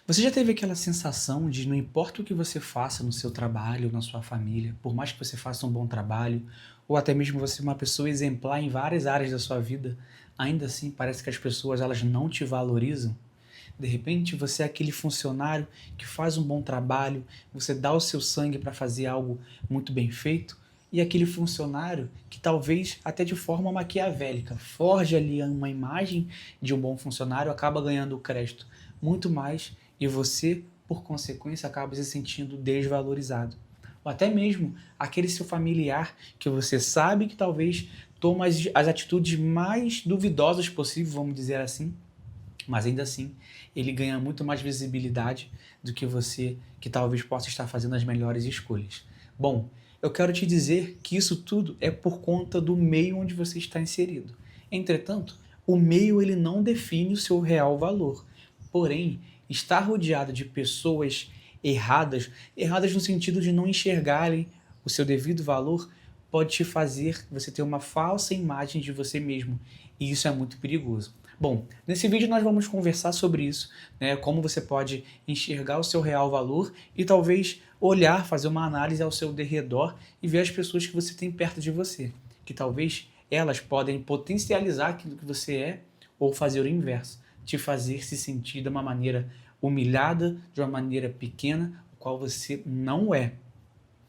Você já teve aquela sensação de não importa o que você faça no seu trabalho, na sua família, por mais que você faça um bom trabalho, ou até mesmo você é uma pessoa exemplar em várias áreas da sua vida, ainda assim parece que as pessoas elas não te valorizam? De repente você é aquele funcionário que faz um bom trabalho, você dá o seu sangue para fazer algo muito bem feito, e aquele funcionário que talvez até de forma maquiavélica forge ali uma imagem de um bom funcionário, acaba ganhando o crédito muito mais e você, por consequência, acaba se sentindo desvalorizado. Ou até mesmo aquele seu familiar que você sabe que talvez toma as atitudes mais duvidosas possível, vamos dizer assim, mas ainda assim ele ganha muito mais visibilidade do que você, que talvez possa estar fazendo as melhores escolhas. Bom, eu quero te dizer que isso tudo é por conta do meio onde você está inserido. Entretanto, o meio ele não define o seu real valor. Porém, estar rodeado de pessoas erradas, erradas no sentido de não enxergarem o seu devido valor, pode te fazer você ter uma falsa imagem de você mesmo. E isso é muito perigoso. Bom, nesse vídeo nós vamos conversar sobre isso, né? Como você pode enxergar o seu real valor e talvez olhar, fazer uma análise ao seu derredor e ver as pessoas que você tem perto de você, que talvez elas podem potencializar aquilo que você é ou fazer o inverso, te fazer se sentir de uma maneira humilhada, de uma maneira pequena, o qual você não é.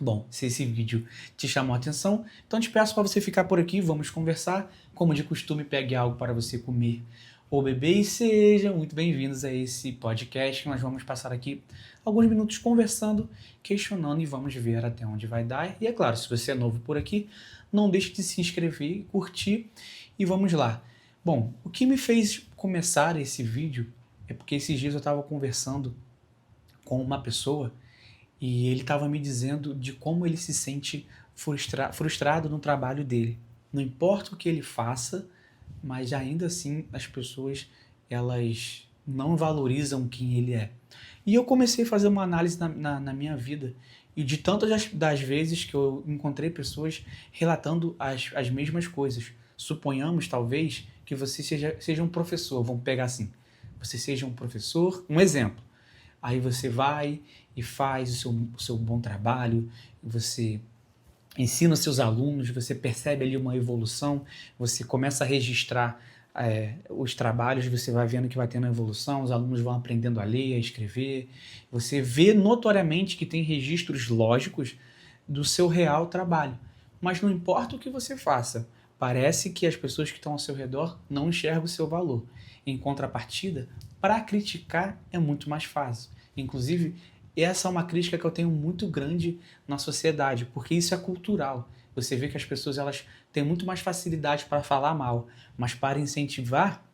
Bom, se esse vídeo te chamou a atenção, então te peço para você ficar por aqui, vamos conversar. Como de costume, pegue algo para você comer ou beber e sejam muito bem-vindos a esse podcast. Nós vamos passar aqui alguns minutos conversando, questionando e vamos ver até onde vai dar. E é claro, se você é novo por aqui, não deixe de se inscrever, curtir e vamos lá. Bom, o que me fez começar esse vídeo é porque esses dias eu estava conversando com uma pessoa e ele estava me dizendo de como ele se sente frustrado no trabalho dele. Não importa o que ele faça, mas ainda assim as pessoas elas não valorizam quem ele é. E eu comecei a fazer uma análise na minha vida e de tantas das vezes que eu encontrei pessoas relatando as mesmas coisas. Suponhamos, talvez, que você seja um professor, vamos pegar assim. Você seja um professor, um exemplo. Aí você vai e faz o seu bom trabalho, você ensina os seus alunos, você percebe ali uma evolução, você começa a registrar os trabalhos, você vai vendo que vai tendo evolução, os alunos vão aprendendo a ler, a escrever, você vê notoriamente que tem registros lógicos do seu real trabalho. Mas não importa o que você faça, parece que as pessoas que estão ao seu redor não enxergam o seu valor. Em contrapartida, para criticar é muito mais fácil. Inclusive, essa é uma crítica que eu tenho muito grande na sociedade, porque isso é cultural. Você vê que as pessoas elas têm muito mais facilidade para falar mal, mas para incentivar,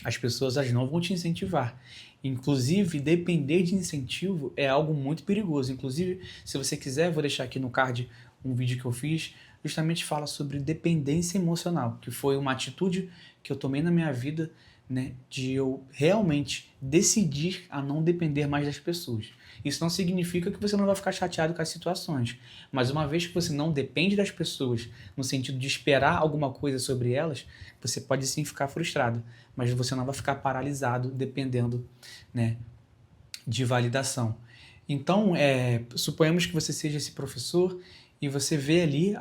as pessoas elas não vão te incentivar. Inclusive, depender de incentivo é algo muito perigoso. Inclusive, se você quiser, vou deixar aqui no card um vídeo que eu fiz, justamente fala sobre dependência emocional, que foi uma atitude que eu tomei na minha vida, né, de eu realmente decidir a não depender mais das pessoas. Isso não significa que você não vai ficar chateado com as situações, mas uma vez que você não depende das pessoas, no sentido de esperar alguma coisa sobre elas, você pode sim ficar frustrado, mas você não vai ficar paralisado dependendo, né, de validação. Então, suponhamos que você seja esse professor e você vê ali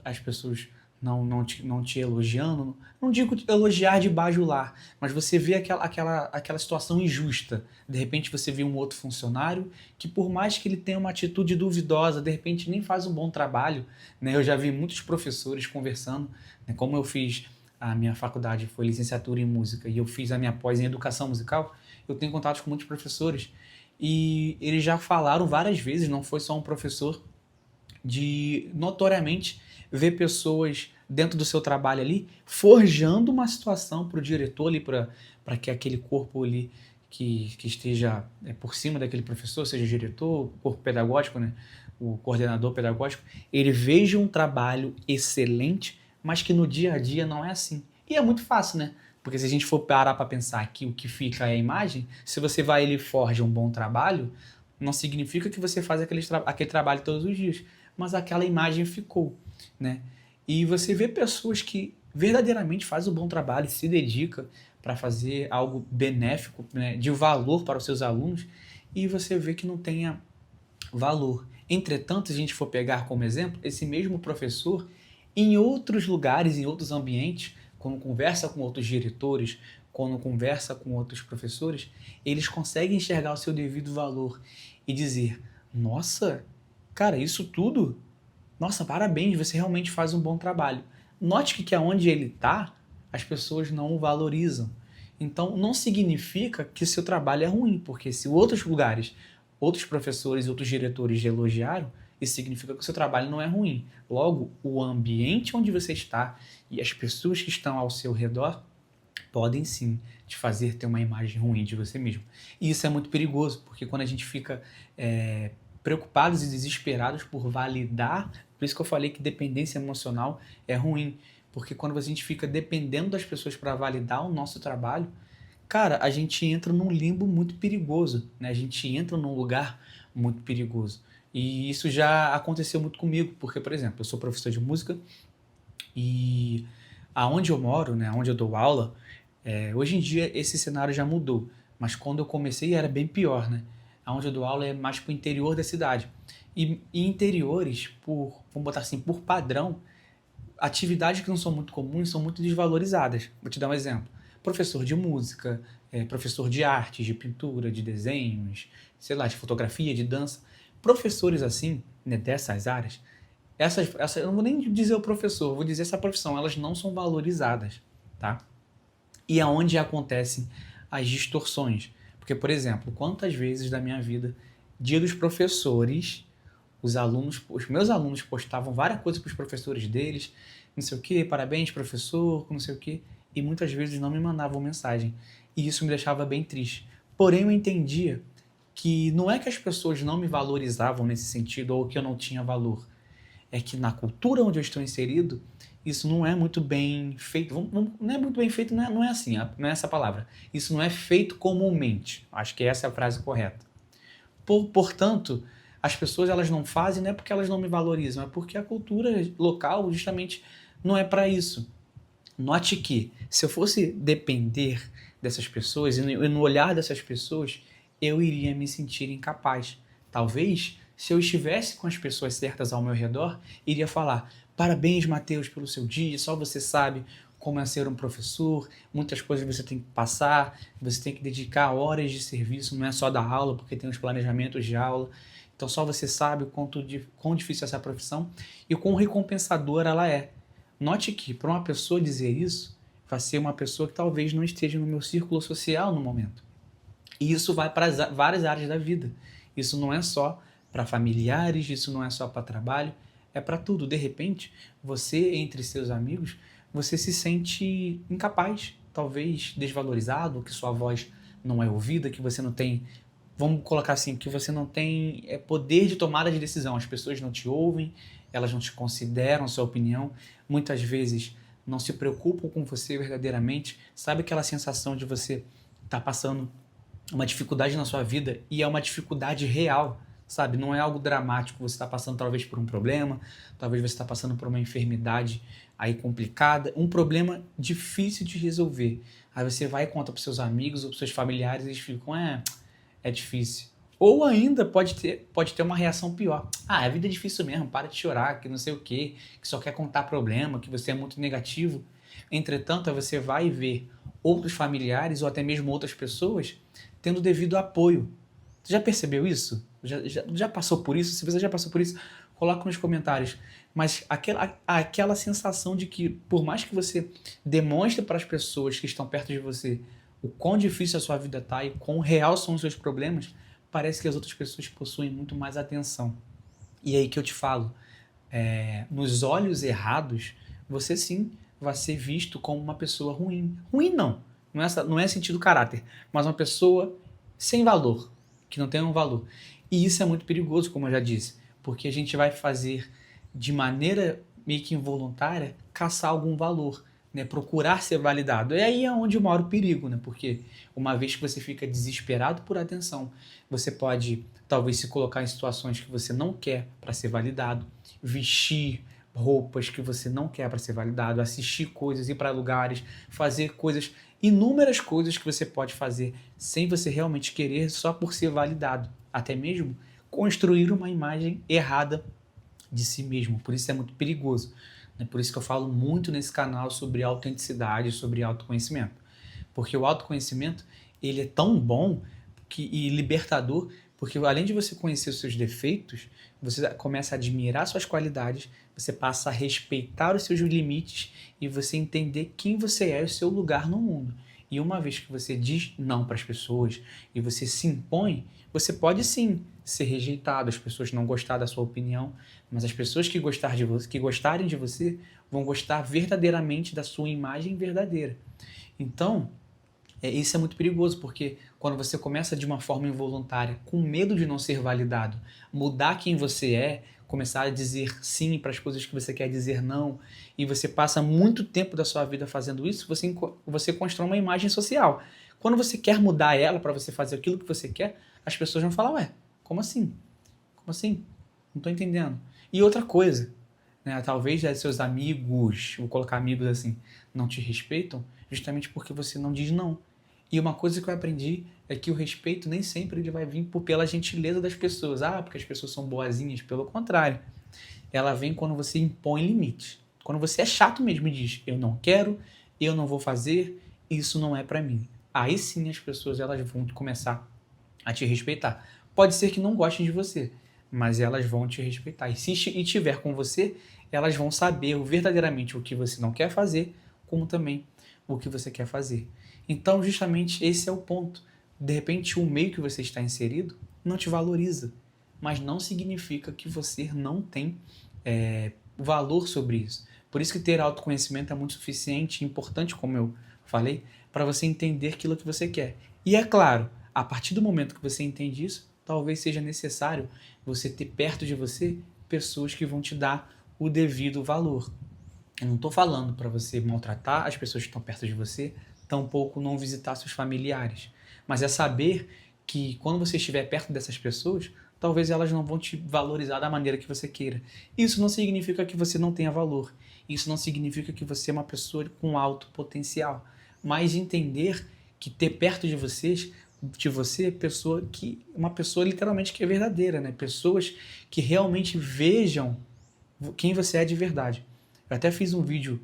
as pessoas não te elogiando, não digo elogiar de bajular, mas você vê aquela situação injusta. De repente você vê um outro funcionário que por mais que ele tenha uma atitude duvidosa, de repente nem faz um bom trabalho, né? Eu já vi muitos professores conversando, né? Como eu fiz a minha faculdade, foi licenciatura em música, e eu fiz a minha pós em educação musical, eu tenho contato com muitos professores, e eles já falaram várias vezes, não foi só um professor, de notoriamente ver pessoas dentro do seu trabalho ali forjando uma situação para o diretor ali, para que aquele corpo ali que esteja por cima daquele professor, seja o diretor, o corpo pedagógico, né, o coordenador pedagógico, ele veja um trabalho excelente, mas que no dia a dia não é assim. E é muito fácil, né? Porque se a gente for parar para pensar que o que fica é a imagem, se você vai e ele forja um bom trabalho, não significa que você faz aquele trabalho todos os dias, mas aquela imagem ficou, né? E você vê pessoas que verdadeiramente fazem um bom trabalho, se dedica para fazer algo benéfico, né, de valor para os seus alunos, e você vê que não tenha valor. Entretanto, se a gente for pegar como exemplo, esse mesmo professor, em outros lugares, em outros ambientes, quando conversa com outros diretores, quando conversa com outros professores, eles conseguem enxergar o seu devido valor e dizer: nossa, cara, isso tudo? Nossa, parabéns, você realmente faz um bom trabalho. Note que onde ele está, as pessoas não o valorizam. Então, não significa que seu trabalho é ruim, porque se outros lugares, outros professores, outros diretores elogiaram, isso significa que o seu trabalho não é ruim. Logo, o ambiente onde você está e as pessoas que estão ao seu redor podem sim te fazer ter uma imagem ruim de você mesmo. E isso é muito perigoso, porque quando a gente fica preocupados e desesperados por validar, por isso que eu falei que dependência emocional é ruim, porque quando a gente fica dependendo das pessoas para validar o nosso trabalho, cara, a gente entra num limbo muito perigoso, né? A gente entra num lugar muito perigoso. E isso já aconteceu muito comigo, porque, por exemplo, eu sou professor de música e aonde eu moro, né, onde eu dou aula, hoje em dia esse cenário já mudou, mas quando eu comecei era bem pior, né? Aonde eu dou aula é mais para o interior da cidade. E interiores, vamos botar assim, por padrão, atividades que não são muito comuns são muito desvalorizadas. Vou te dar um exemplo. Professor de música, professor de artes, de pintura, de desenhos, sei lá, de fotografia, de dança. Professores assim, né, dessas áreas, eu não vou nem dizer o professor, vou dizer essa profissão, elas não são valorizadas, tá? E aonde acontecem as distorções. Porque, por exemplo, quantas vezes da minha vida, dia dos professores, os meus alunos postavam várias coisas para os professores deles, não sei o que, parabéns professor, não sei o que, e muitas vezes não me mandavam mensagem. E isso me deixava bem triste. Porém, eu entendia que não é que as pessoas não me valorizavam nesse sentido ou que eu não tinha valor. É que na cultura onde eu estou inserido, isso não é muito bem feito. Não é muito bem feito, não é assim, não é essa palavra. Isso não é feito comumente. Acho que essa é a frase correta. Portanto, as pessoas elas não fazem não é porque elas não me valorizam, é porque a cultura local justamente não é para isso. Note que se eu fosse depender dessas pessoas e no olhar dessas pessoas, eu iria me sentir incapaz. Talvez, se eu estivesse com as pessoas certas ao meu redor, iria falar: parabéns, Matheus, pelo seu dia, só você sabe como é ser um professor, muitas coisas você tem que passar, você tem que dedicar horas de serviço, não é só dar aula, porque tem os planejamentos de aula. Então só você sabe o quão difícil é essa profissão e o quão recompensadora ela é. Note que para uma pessoa dizer isso, vai ser uma pessoa que talvez não esteja no meu círculo social no momento. E isso vai para várias áreas da vida. Isso não é só para familiares, isso não é só para trabalho, é para tudo. De repente, você, entre seus amigos, você se sente incapaz, talvez desvalorizado, que sua voz não é ouvida, que você não tem, vamos colocar assim, que você não tem poder de tomada de decisão. As pessoas não te ouvem, elas não te consideram sua opinião, muitas vezes não se preocupam com você verdadeiramente. Sabe aquela sensação de você estar passando uma dificuldade na sua vida e é uma dificuldade real, sabe? Não é algo dramático, você está passando talvez por um problema, talvez você está passando por uma enfermidade aí complicada, um problema difícil de resolver. Aí você vai e conta para os seus amigos ou para os seus familiares e eles ficam, é difícil. Ou ainda pode ter uma reação pior. A vida é difícil mesmo, para de chorar, que não sei o quê, que só quer contar problema, que você é muito negativo. Entretanto, aí você vai ver outros familiares ou até mesmo outras pessoas tendo devido apoio. Você já percebeu isso? Já passou por isso? Se você já passou por isso, coloca nos comentários. Mas aquela sensação de que, por mais que você demonstre para as pessoas que estão perto de você o quão difícil a sua vida está e quão real são os seus problemas, parece que as outras pessoas possuem muito mais atenção. E aí que eu te falo, nos olhos errados, você sim vai ser visto como uma pessoa ruim. Ruim não é sentido caráter, mas uma pessoa sem valor, que não tem um valor. E isso é muito perigoso, como eu já disse, porque a gente vai fazer de maneira meio que involuntária caçar algum valor, né? Procurar ser validado. E aí é onde mora o perigo, né? Porque uma vez que você fica desesperado por atenção, você pode talvez se colocar em situações que você não quer para ser validado, vestir roupas que você não quer para ser validado, assistir coisas, ir para lugares, fazer coisas, inúmeras coisas que você pode fazer sem você realmente querer, só por ser validado. Até mesmo construir uma imagem errada de si mesmo. Por isso é muito perigoso. Né? Por isso que eu falo muito nesse canal sobre autenticidade, sobre autoconhecimento. Porque o autoconhecimento, ele é tão bom e libertador, porque além de você conhecer os seus defeitos, você começa a admirar suas qualidades, você passa a respeitar os seus limites e você entender quem você é e o seu lugar no mundo. E uma vez que você diz não para as pessoas e você se impõe, você pode sim ser rejeitado, as pessoas não gostar da sua opinião, mas as pessoas que gostarem de você vão gostar verdadeiramente da sua imagem verdadeira. Então, isso é muito perigoso, porque quando você começa de uma forma involuntária, com medo de não ser validado, mudar quem você é, começar a dizer sim para as coisas que você quer dizer não, e você passa muito tempo da sua vida fazendo isso, você constrói uma imagem social. Quando você quer mudar ela para você fazer aquilo que você quer, as pessoas vão falar, ué, como assim? Como assim? Não estou entendendo. E outra coisa, né, talvez seus amigos, vou colocar amigos assim, não te respeitam, justamente porque você não diz não. E uma coisa que eu aprendi é que o respeito nem sempre ele vai vir pela gentileza das pessoas. Ah, porque as pessoas são boazinhas. Pelo contrário. Ela vem quando você impõe limites. Quando você é chato mesmo e diz, eu não quero, eu não vou fazer, isso não é pra mim. Aí sim as pessoas elas vão começar a te respeitar. Pode ser que não gostem de você, mas elas vão te respeitar. E se tiver com você, elas vão saber verdadeiramente o que você não quer fazer, como também o que você quer fazer. Então, justamente esse é o ponto. De repente, o meio que você está inserido não te valoriza, mas não significa que você não tem valor sobre isso. Por isso que ter autoconhecimento é muito suficiente e importante, como eu falei, para você entender aquilo que você quer. E é claro, a partir do momento que você entende isso, talvez seja necessário você ter perto de você pessoas que vão te dar o devido valor. Eu não estou falando para você maltratar as pessoas que estão perto de você, tampouco não visitar seus familiares. Mas é saber que quando você estiver perto dessas pessoas, talvez elas não vão te valorizar da maneira que você queira. Isso não significa que você não tenha valor. Isso não significa que você é uma pessoa com alto potencial. Mas entender que ter perto de você uma pessoa literalmente que é verdadeira, né? Pessoas que realmente vejam quem você é de verdade. Eu até fiz um vídeo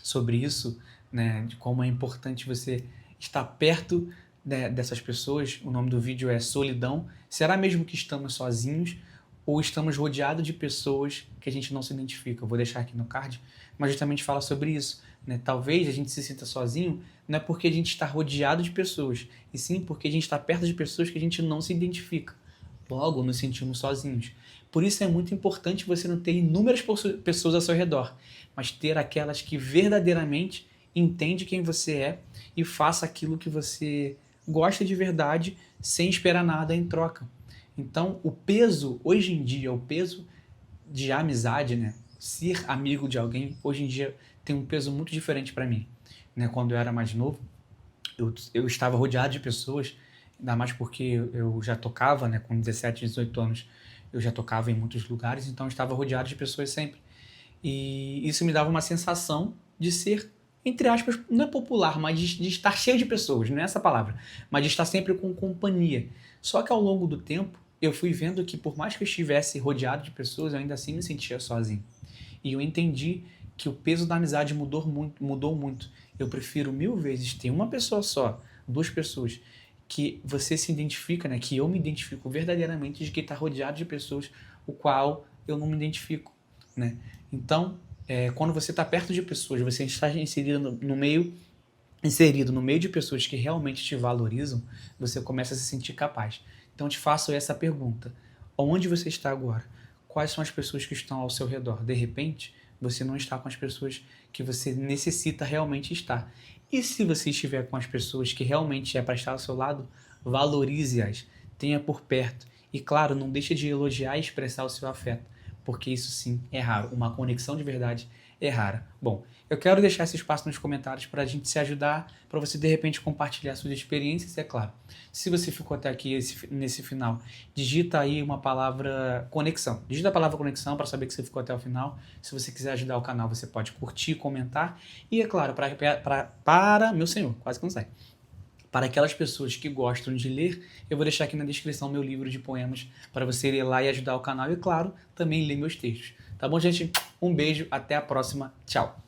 sobre isso, né, de como é importante você estar perto, né, dessas pessoas. O nome do vídeo é Solidão. Será mesmo que estamos sozinhos ou estamos rodeados de pessoas que a gente não se identifica? Eu vou deixar aqui no card, mas justamente fala sobre isso. Né? Talvez a gente se sinta sozinho não é porque a gente está rodeado de pessoas, e sim porque a gente está perto de pessoas que a gente não se identifica. Logo, nos sentimos sozinhos. Por isso é muito importante você não ter inúmeras pessoas ao seu redor, mas ter aquelas que verdadeiramente entende quem você é e faça aquilo que você gosta de verdade sem esperar nada em troca. Então, o peso, hoje em dia, o peso de amizade, né? Ser amigo de alguém, hoje em dia tem um peso muito diferente para mim. Né? Quando eu era mais novo, eu estava rodeado de pessoas, ainda mais porque eu já tocava, né? Com 17, 18 anos, eu já tocava em muitos lugares, então eu estava rodeado de pessoas sempre. E isso me dava uma sensação de ser, entre aspas, não é popular, mas de estar cheio de pessoas, não é essa palavra, mas de estar sempre com companhia. Só que ao longo do tempo, eu fui vendo que por mais que eu estivesse rodeado de pessoas, eu ainda assim me sentia sozinho. E eu entendi que o peso da amizade mudou muito. Eu prefiro 1000 vezes ter uma pessoa só, 2 pessoas, que você se identifica, né? Que eu me identifico verdadeiramente de que está rodeado de pessoas o qual eu não me identifico, né? Então, quando você está perto de pessoas, você está inserido no meio de pessoas que realmente te valorizam, você começa a se sentir capaz. Então, te faço essa pergunta: onde você está agora? Quais são as pessoas que estão ao seu redor? De repente, você não está com as pessoas que você necessita realmente estar. E se você estiver com as pessoas que realmente é para estar ao seu lado, valorize-as, tenha por perto. E claro, não deixe de elogiar e expressar o seu afeto, porque isso sim é raro. Uma conexão de verdade é rara. Bom, eu quero deixar esse espaço nos comentários para a gente se ajudar, para você de repente compartilhar suas experiências, e é claro. Se você ficou até aqui nesse final, digita aí uma palavra conexão. Digita a palavra conexão para saber que você ficou até o final. Se você quiser ajudar o canal, você pode curtir, comentar. E é claro, para meu senhor, quase que não sai. Para aquelas pessoas que gostam de ler, eu vou deixar aqui na descrição meu livro de poemas para você ler lá e ajudar o canal. E claro, também ler meus textos. Tá bom, gente? Um beijo, até a próxima. Tchau!